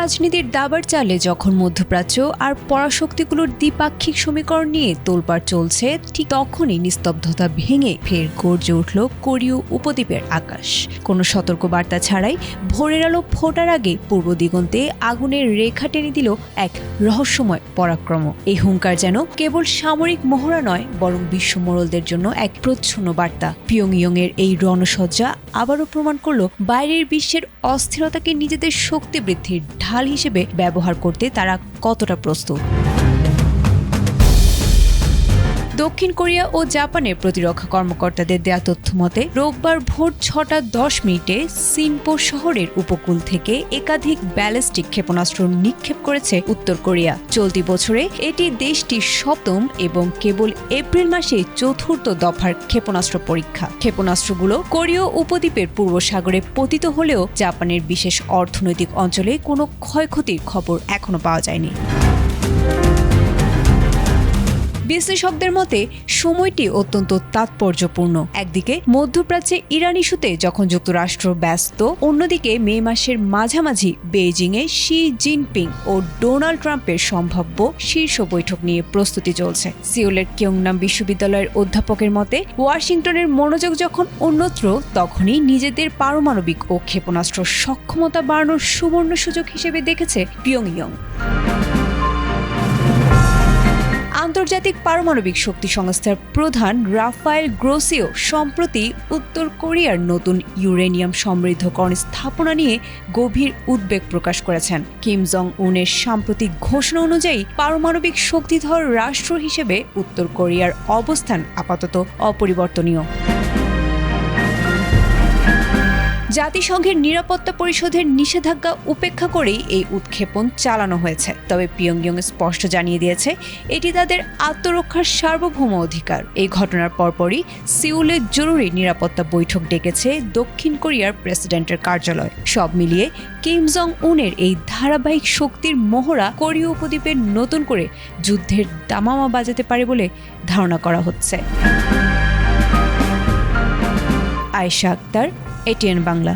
রাজনীতির দাবার চালে যখন মধ্যপ্রাচ্য আর পরাশক্তিগুলোর দ্বিপাক্ষিক সমীকরণ নিয়ে তোলপাড় চলছে, ঠিক তখনই নিস্তব্ধতা ভেঙে ফের গর্জে উঠল কোরীয় উপদ্বীপের আকাশ। কোনো সতর্কবার্তা ছাড়াই ভোরের আলো ফোটার আগে পূর্ব দিগন্তে আগুনের রেখা টেনে দিল এক রহস্যময় পরাক্রম। এই হুঙ্কার যেন কেবল সামরিক মহড়া নয়, বরং বিশ্ব মোড়লদের জন্য এক প্রচ্ছন্ন বার্তা। পিয়ংইয়ং এর এই রণসজ্জা আবারও প্রমাণ করল বাইরের বিশ্বের অস্থিরতাকে নিজেদের শক্তি বৃদ্ধির ঢাল হিসেবে ব্যবহার করতে তারা কতটা প্রস্তুত। দক্ষিণ কোরিয়া ও জাপানের প্রতিরক্ষা কর্মকর্তাদের দেয়া তথ্য মতে রোববার ভোর 6:10 সিনপো শহরের উপকূল থেকে একাধিক ব্যালিস্টিক ক্ষেপণাস্ত্র নিক্ষেপ করেছে উত্তর কোরিয়া। চলতি বছরে এটি দেশটির সপ্তম এবং কেবল এপ্রিল মাসে চতুর্থ দফার ক্ষেপণাস্ত্র পরীক্ষা। ক্ষেপণাস্ত্রগুলো কোরীয় উপদ্বীপের পূর্ব সাগরে পতিত হলেও জাপানের বিশেষ অর্থনৈতিক অঞ্চলে কোনো ক্ষয়ক্ষতির খবর এখনো পাওয়া যায়নি। বিশ্লেষকদের মতে সময়টি অত্যন্ত তাৎপর্যপূর্ণ। একদিকে মধ্যপ্রাচ্যে ইরান ইস্যুতে যখন যুক্তরাষ্ট্র ব্যস্ত, অন্যদিকে মে মাসের মাঝামাঝি বেইজিংয়ে শি জিনপিং ও ডোনাল্ড ট্রাম্পের সম্ভাব্য শীর্ষ বৈঠক নিয়ে প্রস্তুতি চলছে। সিওলের কিয়ংনাম বিশ্ববিদ্যালয়ের অধ্যাপকের মতে ওয়াশিংটনের মনোযোগ যখন অন্যত্র, তখনই নিজেদের পারমাণবিক ও ক্ষেপণাস্ত্র সক্ষমতা বাড়ানোর সুবর্ণ সুযোগ হিসেবে দেখেছে পিয়ংইয়ং। আন্তর্জাতিক পারমাণবিক শক্তি সংস্থার প্রধান রাফায়েল গ্রোসিও সম্প্রতি উত্তর কোরিয়ার নতুন ইউরেনিয়াম সমৃদ্ধকরণ স্থাপনা নিয়ে গভীর উদ্বেগ প্রকাশ করেছেন। কিম জং উনের সাম্প্রতিক ঘোষণা অনুযায়ী পারমাণবিক শক্তিধর রাষ্ট্র হিসেবে উত্তর কোরিয়ার অবস্থান আপাতত অপরিবর্তনীয়। জাতিসংঘের নিরাপত্তা পরিষদের নিষেধাজ্ঞা উপেক্ষা করেই এই উৎক্ষেপণ চালানো হয়েছে। তবে পিয়ংইয়ং স্পষ্ট জানিয়ে দিয়েছে এটি তাদের আত্মরক্ষার সার্বভৌম অধিকার। এই ঘটনার পরপরই সিউলে জরুরি নিরাপত্তা বৈঠক ডেকেছে দক্ষিণ কোরিয়ার প্রেসিডেন্টের কার্যালয়। সব মিলিয়ে কিম জং উনের এই ধারাবাহিক শক্তির মহড়া কোরীয় উপদ্বীপে নতুন করে যুদ্ধের দামামা বাজাতে পারে বলে ধারণা করা হচ্ছে। আয়েশা আক্তার, ATN বাংলা।